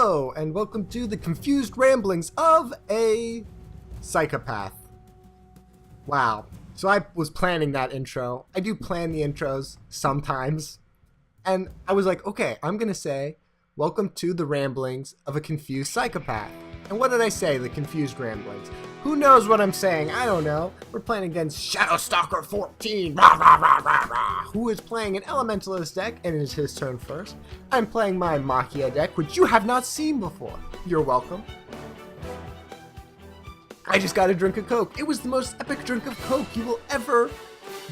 Hello, and welcome to the confused ramblings of a psychopath. Wow. So I was planning that intro. I do plan the intros sometimes. And I was like, okay, I'm going to say, welcome to the ramblings of a confused psychopath. And what did I say? The confused ramblings. Who knows what I'm saying? I don't know. We're playing against Shadowstalker 14, who is playing an Elementalist deck, and it is his turn first. I'm playing my Majiya deck, which you have not seen before. You're welcome. I just got a drink of Coke. It was the most epic drink of Coke you will ever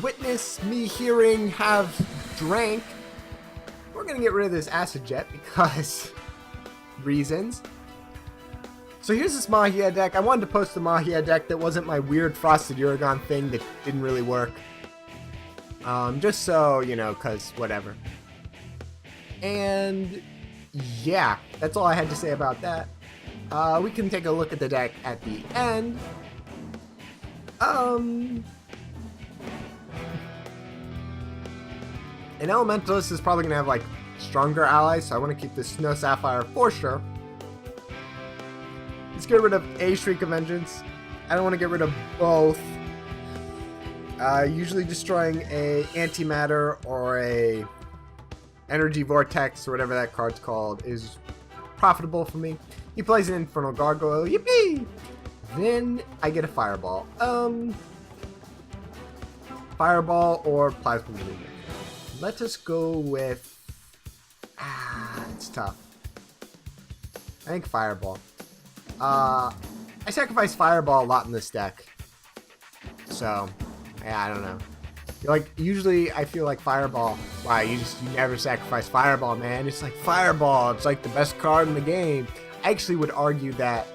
witness me hearing have drank. We're going to get rid of this acid jet because reasons. So here's this Majiya deck. I wanted to post the Majiya deck that wasn't my weird Frosted Uragon thing that didn't really work. Just so, you know, because whatever. And yeah, that's all I had to say about that. We can take a look at the deck at the end. An Elementalist is probably going to have like stronger allies, so I want to keep this Snow Sapphire for sure. Let's get rid of a Shriek of Vengeance. I don't want to get rid of both. Usually destroying a antimatter or a energy vortex or whatever that card's called is profitable for me. He plays an Infernal Gargoyle. Yippee! Then I get a Fireball. Fireball or Plasma Behemoth. Let us go with... it's tough. I think Fireball. I sacrifice Fireball a lot in this deck. So, yeah, I don't know. Like, usually I feel like Fireball. Wow, you never sacrifice Fireball, man. It's like Fireball. It's like the best card in the game. I actually would argue that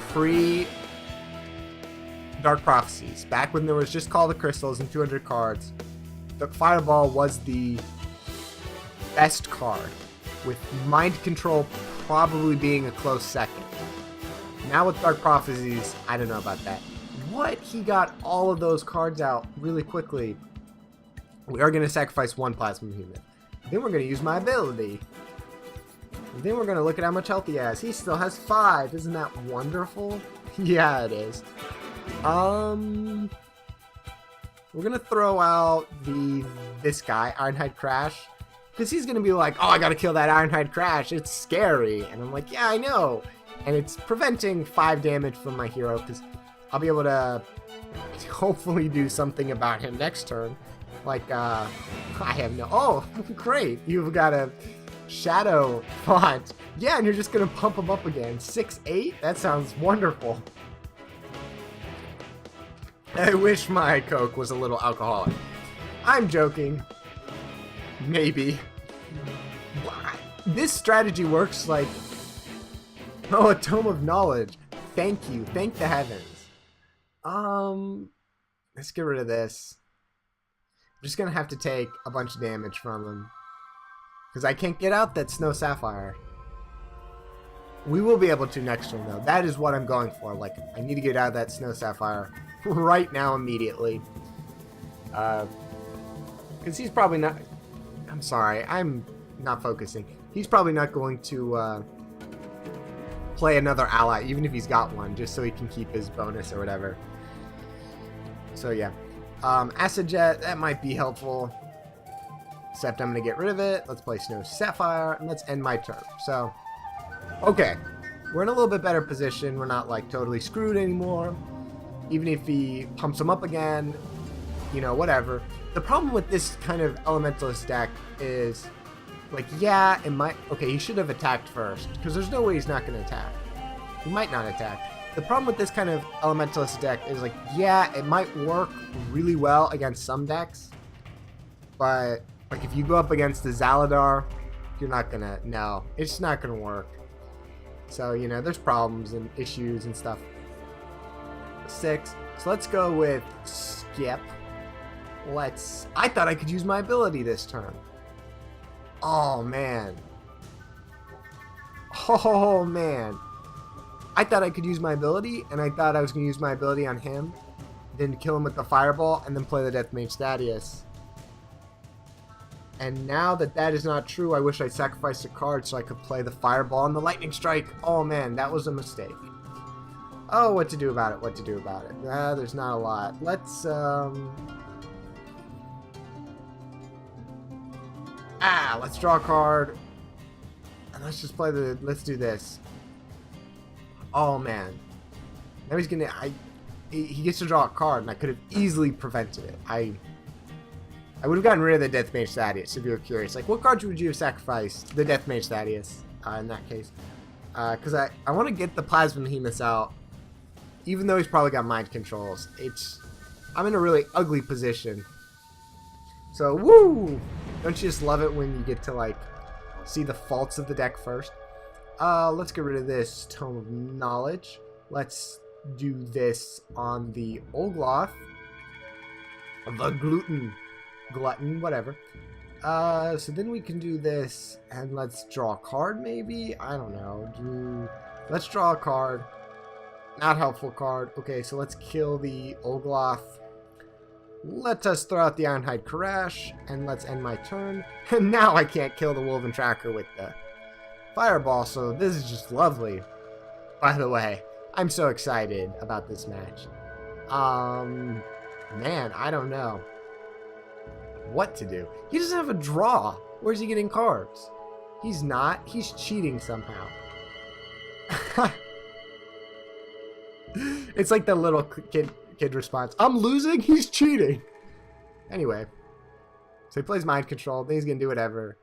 pre Dark Prophecies, back when there was just Call the Crystals and 200 cards, the Fireball was the best card, with Mind Control probably being a close second. Now with Dark Prophecies, I don't know about that. What? He got all of those cards out really quickly. We are going to sacrifice one Plasma Behemoth. Then we're going to use my ability. And then we're going to look at how much health he has. He still has 5. Isn't that wonderful? Yeah, it is. We're going to throw out this guy, Ironhide Karash. Because he's going to be like, oh, I got to kill that Ironhide Karash. It's scary. And I'm like, yeah, I know. And it's preventing 5 damage from my hero. Because I'll be able to hopefully do something about him next turn. Like, I have no... Oh, great. You've got a Shadow Font. Yeah, and you're just going to pump him up again. 6-8? That sounds wonderful. I wish my Coke was a little alcoholic. I'm joking. Maybe. This strategy works like... Oh, a Tome of Knowledge. Thank you. Thank the heavens. Let's get rid of this. I'm just going to have to take a bunch of damage from him. Because I can't get out that Snow Sapphire. We will be able to next turn, though. That is what I'm going for. Like, I need to get out of that Snow Sapphire right now, immediately. Because he's probably not... I'm sorry, I'm not focusing. He's probably not going to play another ally, even if he's got one, just so he can keep his bonus or whatever. So yeah. Acid Jet, that might be helpful. Except I'm going to get rid of it. Let's play Snow Sapphire, and let's end my turn. So, okay. We're in a little bit better position. We're not, like, totally screwed anymore. Even if he pumps him up again, you know, whatever. The problem with this kind of Elementalist deck is, like, yeah, it might... Okay, he should have attacked first, because there's no way he's not going to attack. He might not attack. The problem with this kind of Elementalist deck is, like, yeah, it might work really well against some decks, but, like, if you go up against the Zaladar, you're not going to... No, it's not going to work. So, you know, there's problems and issues and stuff. 6. So let's go with Skip. I thought I could use my ability this turn. Oh, man. Oh, man. I thought I could use my ability, and I thought I was going to use my ability on him, then kill him with the Fireball, and then play the Death Mage Thaddeus. And now that that is not true, I wish I'd sacrificed a card so I could play the Fireball and the Lightning Strike. Oh man, that was a mistake. Oh, what to do about it, what to do about it. There's not a lot. Let's draw a card. And let's just play let's do this. Oh man. Now he's gonna, he gets to draw a card and I could have easily prevented it. I would have gotten rid of the Death Mage Thaddeus if you were curious. Like, what cards would you have sacrificed? The Death Mage Thaddeus, in that case. Because I want to get the Plasma Behemoth out, even though he's probably got mind controls. I'm in a really ugly position. So, woo! Don't you just love it when you get to, like, see the faults of the deck first? Let's get rid of this Tome of Knowledge. Let's do this on the Olgloth. The Glutton, whatever. So then we can do this, and let's draw a card, maybe? I don't know. Let's draw a card. Not helpful card. Okay, so let's kill the Olgloth. Let us throw out the Ironhide Karash, and let's end my turn. And now I can't kill the Woven Tracker with the Fireball, so this is just lovely. By the way, I'm so excited about this match. Man, I don't know what to do. He doesn't have a draw. Where's he getting cards? He's not. He's cheating somehow. It's like the little kid response. I'm losing? He's cheating. Anyway. So he plays Mind Control. Then he's going to do whatever.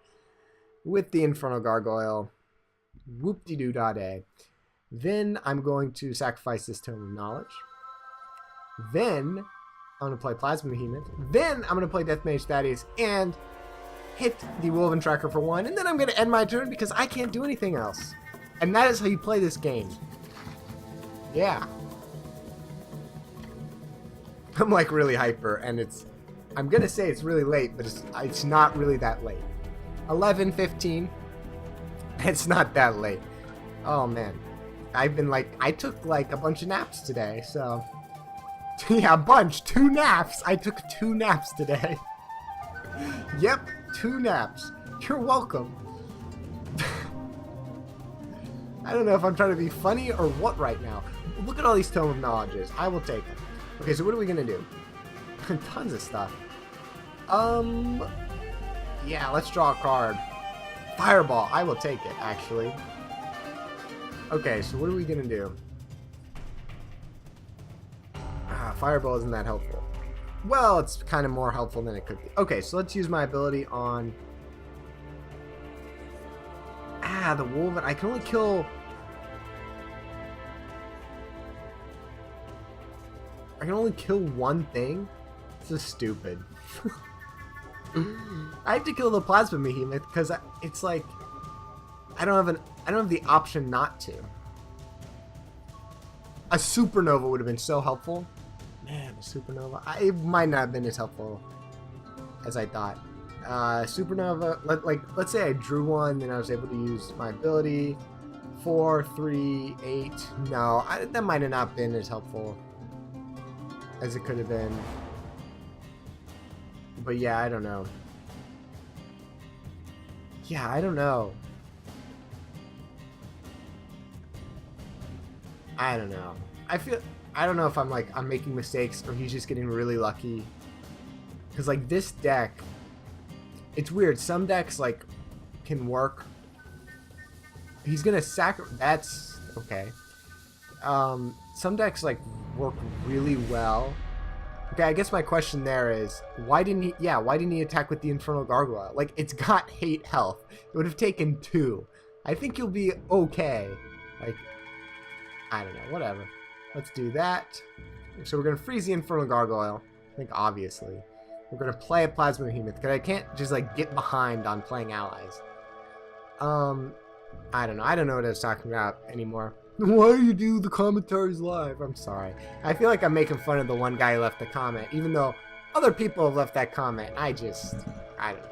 With the Infernal Gargoyle. Whoop-de-doo-da-day. Then I'm going to sacrifice this Tome of Knowledge. Then I'm going to play Plasma Behemoth. Then I'm going to play Death Mage Thaddeus and hit the Woven Tracker for 1. And then I'm going to end my turn because I can't do anything else. And that is how you play this game. Yeah. I'm like really hyper, and I'm going to say it's really late, but it's not really that late. 11:15. It's not that late. Oh man. I took like a bunch of naps today, so. Yeah, a bunch. 2 naps. I took 2 naps today. Yep, 2 naps. You're welcome. I don't know if I'm trying to be funny or what right now. Look at all these Tome of Knowledges. I will take them. Okay, so what are we gonna do? Tons of stuff. Yeah, let's draw a card. Fireball. I will take it, actually. Okay, so what are we gonna do? Fireball isn't that helpful. Well, it's kind of more helpful than it could be. Okay, so let's use my ability on... the Woven. I can only kill... I can only kill one thing? This is stupid. I have to kill the Plasma Behemoth because it's like... I don't have the option not to. A Supernova would have been so helpful. Man, a Supernova. It might not have been as helpful as I thought. Supernova, let's say I drew one, then I was able to use my ability. 4, 3, 8. No, that might have not been as helpful as it could have been. But yeah, I don't know. Yeah, I don't know. I don't know. I don't know if I'm making mistakes or he's just getting really lucky. Because like this deck, it's weird. Some decks like can work. He's gonna that's okay. Some decks like work really well. Okay, I guess my question there is why didn't he attack with the Infernal Gargoyle? Like, it's got 8 health. It would have taken 2. I think you'll be okay. Like, I don't know, whatever. Let's do that. So we're gonna freeze the Infernal Gargoyle. I think obviously. We're gonna play a Plasma Behemoth because I can't just like get behind on playing allies. I don't know. I don't know what I was talking about anymore. Why do you do the commentaries live? I'm sorry. I feel like I'm making fun of the one guy who left the comment, even though other people have left that comment. I don't know.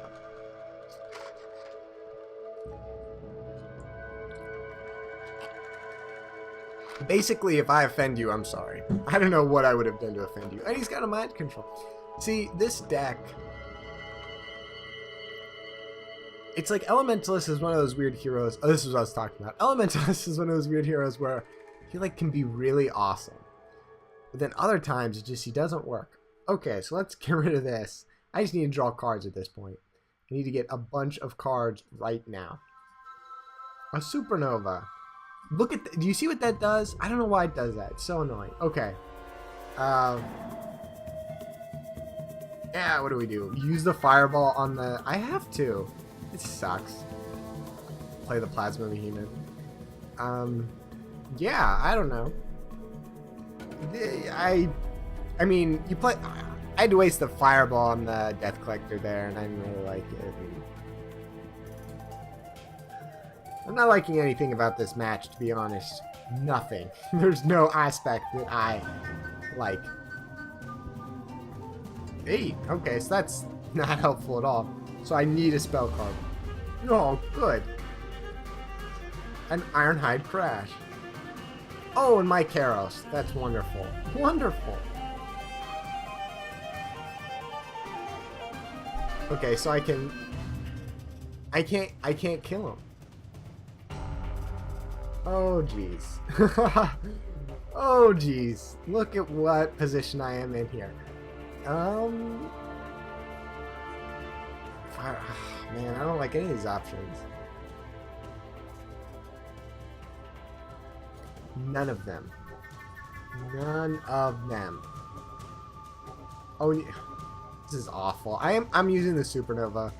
Basically, if I offend you, I'm sorry. I don't know what I would have done to offend you. And he's got a mind control. See, this deck... it's like Elementalist is one of those weird heroes. Oh, this is what I was talking about. Elementalist is one of those weird heroes where he like can be really awesome, but then other times it just he doesn't work. Okay, so let's get rid of this. I just need to draw cards at this point. I need to get a bunch of cards right now. A Supernova. Look at do you see what that does? I don't know why it does that. It's so annoying. Okay. Yeah, what do we do? Use the fireball on the... I have to. It sucks. Play the Plasma Behemoth. Yeah, I don't know. I mean, you play... I had to waste the fireball on the Death Collector there, and I didn't really like it. I'm not liking anything about this match, to be honest. Nothing. There's no aspect that I like. 8. Okay, so that's not helpful at all. So I need a spell card. Oh, good. An Ironhide Karash. Oh, and my Kairos. That's wonderful. Wonderful. Okay, so I can't kill him. Oh, jeez. Oh, jeez. Look at what position I am in here. Man, I don't like any of these options. None of them. None of them. Oh, this is awful. I'm using the Supernova.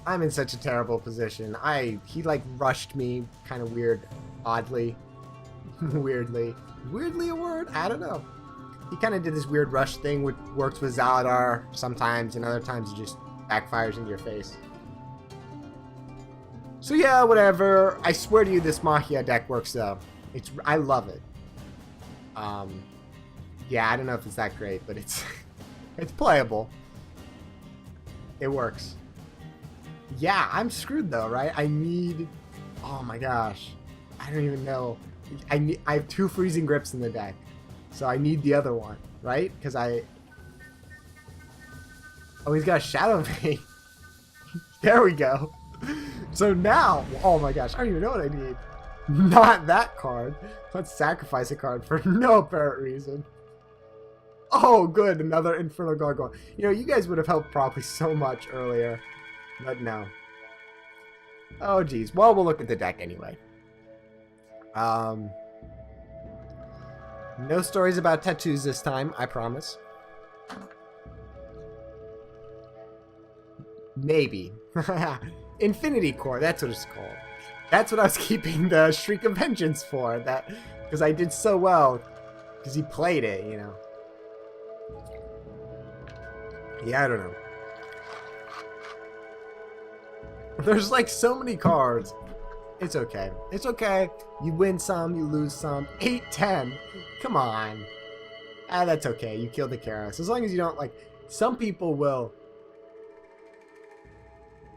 I'm in such a terrible position. He like rushed me kind of weird, oddly. Weirdly a word? I don't know. He kind of did this weird rush thing which works with Zaladar sometimes, and other times it just backfires into your face. So yeah, whatever. I swear to you this Majiya deck works though. I love it. Yeah, I don't know if it's that great, but it's it's playable. It works. Yeah, I'm screwed though, right? I need... Oh my gosh. I don't even know. I have 2 freezing grips in the deck. So I need the other one, right? Because Oh, he's got a Shadow Vein. There we go. So now... Oh my gosh, I don't even know what I need. Not that card. Let's sacrifice a card for no apparent reason. Oh, good. Another Infernal Gargoyle. You know, you guys would have helped probably so much earlier. But no. Oh, geez. Well, we'll look at the deck anyway. No stories about tattoos this time, I promise. Maybe. Infinity Core, that's what it's called. That's what I was keeping the Shriek of Vengeance for. Because I did so well. Because he played it, you know. Yeah, I don't know. There's like so many cards. It's okay. It's okay. You win some, you lose some. 8-10. Come on. Ah, that's okay. You killed the Kairos. As long as you don't, like... Some people will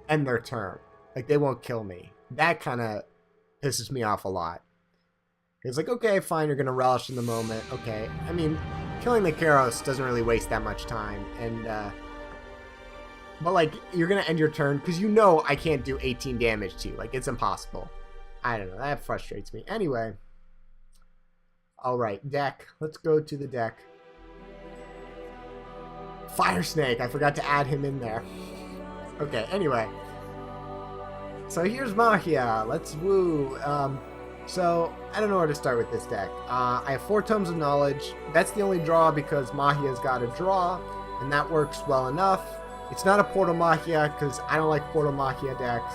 end their turn. Like, they won't kill me. That kind of pisses me off a lot. It's like, okay, fine, you're going to relish in the moment. Okay. I mean, killing the Kairos doesn't really waste that much time. And, but, like, you're going to end your turn because you know I can't do 18 damage to you. Like, it's impossible. I don't know. That frustrates me. Anyway. Alright, deck. Let's go to the deck. Fire Snake. I forgot to add him in there. Okay, anyway. So here's Majiya. Let's woo. So, I don't know where to start with this deck. I have 4 Tomes of Knowledge. That's the only draw because Majiya's got a draw. And that works well enough. It's not a Portal Majiya because I don't like Portal Majiya decks.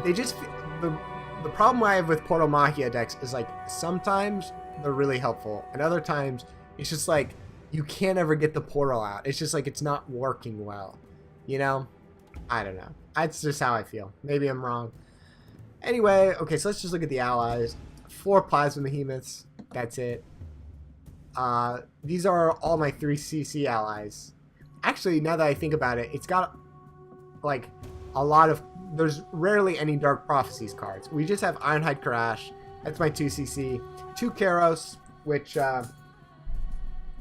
They just... The problem I have with Portal Majiya decks is like sometimes they're really helpful and other times it's just like you can't ever get the portal out. It's just like it's not working well. You know? I don't know. That's just how I feel. Maybe I'm wrong. Anyway, okay, so let's just look at the allies. 4 Plasma Behemoths. That's it. These are all my 3 CC allies. Actually, now that I think about it, it's got like a lot of... There's rarely any Dark Prophecies cards. We just have Ironhide Karash. That's my 2 CC. 2 Kairos, which...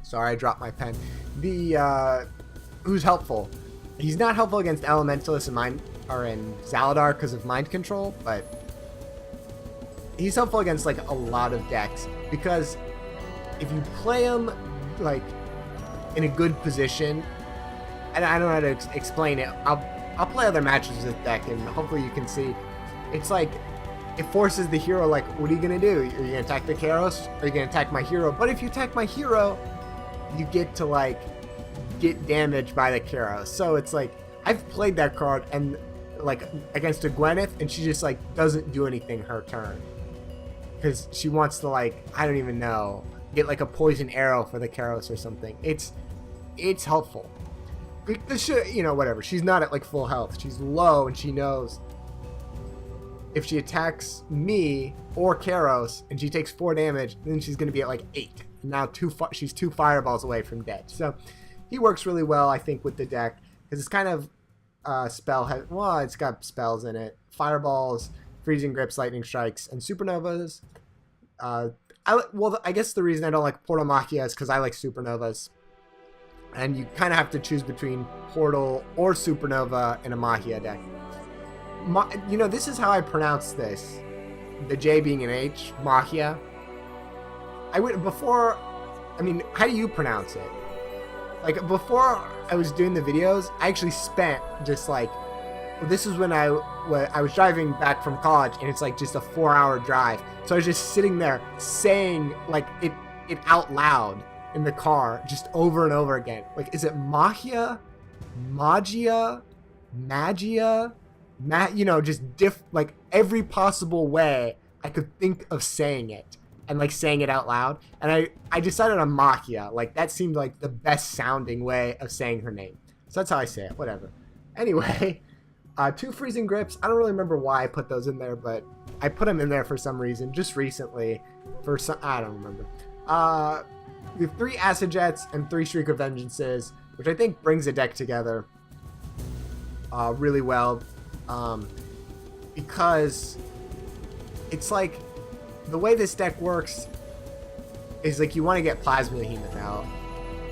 sorry, I dropped my pen. Who's helpful. He's not helpful against Elementalists and Zaladar because of mind control, but he's helpful against like a lot of decks because if you play him like in a good position, and I don't know how to explain it. I'll play other matches with this deck, and hopefully you can see. It's like it forces the hero like, what are you gonna do? Are you gonna attack the Kairos? Or are you gonna attack my hero? But if you attack my hero, you get to like get damaged by the Kairos. So it's like I've played that card and like against a Gwyneth, and she just like doesn't do anything her turn because she wants to like, I don't even know, get like a poison arrow for the Kairos or something. It's helpful. Because you know, whatever. She's not at like full health. She's low, and she knows if she attacks me or Kairos and she takes 4 damage, then she's going to be at like 8. Now she's 2 fireballs away from dead. So he works really well, I think, with the deck because it's kind of it's got spells in it: fireballs, freezing grips, lightning strikes, and supernovas. I guess the reason I don't like Portal Majiya is because I like supernovas. And you kind of have to choose between Portal or Supernova in a Majiya deck. You know, this is how I pronounce this. The J being an H, Majiya. How do you pronounce it? Like, before I was doing the videos, I actually spent just like, this is when I was driving back from college, and it's like just a 4-hour drive. So I was just sitting there saying like it out loud in the car just over and over again. Like, is it Majiya, Majiya, Majiya, you know, just like every possible way I could think of saying it and like saying it out loud. And I decided on Majiya. Like, that seemed like the best sounding way of saying her name. So that's how I say it. Whatever. Anyway, 2 freezing grips. I don't really remember why I put those in there, but I put them in there for some reason just recently. I don't remember. We have 3 Acid Jets and 3 Shriek of Vengeances, which I think brings the deck together really well. Because it's like the way this deck works is like you want to get Plasma Behemoth out,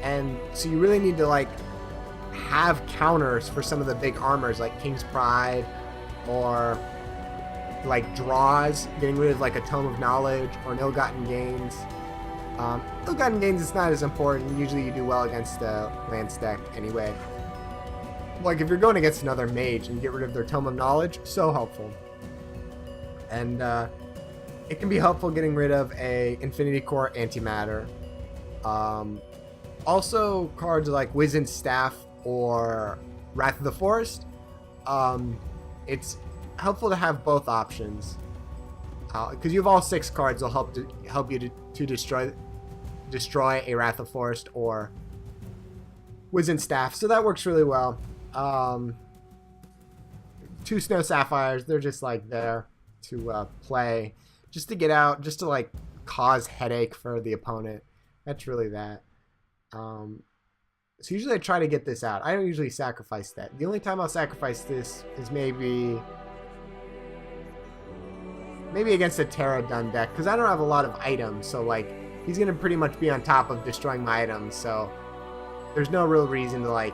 and so you really need to like have counters for some of the big armors like King's Pride, or like draws, getting rid of like a Tome of Knowledge or an Ill-Gotten Gains. Ill-Gotten Gains is not as important. Usually you do well against the Lance deck anyway. Like, if you're going against another Mage and you get rid of their Tome of Knowledge, so helpful. And it can be helpful getting rid of a Infinity Core Antimatter. Also, cards like Wizened Staff or Wrath of the Forest. It's helpful to have both options. Because you have all 6 cards will help you to destroy a Wrath of Forest or Wizened Staff. So that works really well. 2 Snow Sapphires, they're just like there to play, just to get out, just to like cause headache for the opponent. That's really that. So usually I try to get this out. I don't usually sacrifice that. The only time I'll sacrifice this is maybe against a Terra-Dun deck, because I don't have a lot of items, so like he's gonna pretty much be on top of destroying my items, so there's no real reason to like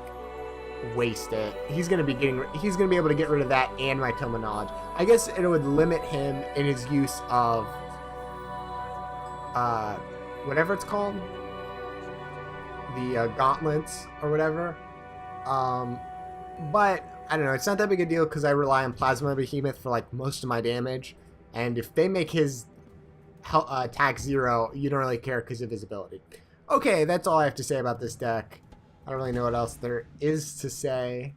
waste it. He's gonna be able to get rid of that and my Tome of Knowledge. I guess it would limit him in his use of whatever it's called, the gauntlets or whatever. But I don't know, it's not that big a deal because I rely on Plasma Behemoth for like most of my damage, and if they make his attack 0, you don't really care because of his ability. Okay, that's all I have to say about this deck. I don't really know what else there is to say.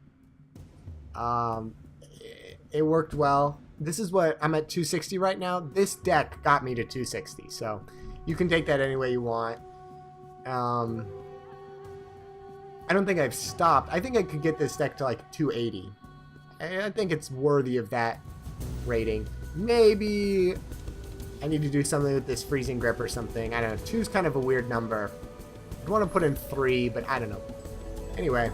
It worked well. This is what I'm at 260 right now. This deck got me to 260, so you can take that any way you want. I don't think I've stopped. I think I could get this deck to like 280. I think it's worthy of that rating. Maybe I need to do something with this freezing grip or something. I don't know. 2's kind of a weird number. I want to put in 3, but I don't know. Anyway,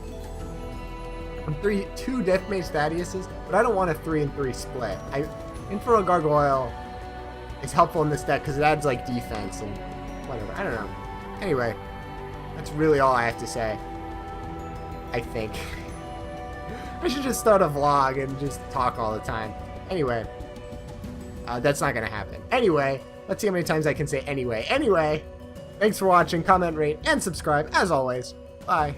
2 Deathmage Thaddeus's, but I don't want a 3 and 3 split. Infernal Gargoyle is helpful in this deck because it adds like defense and whatever. I don't know. Anyway, that's really all I have to say, I think. I should just start a vlog and just talk all the time. Anyway, that's not gonna happen. Anyway, let's see how many times I can say anyway. Anyway, thanks for watching, comment, rate, and subscribe, as always. Bye.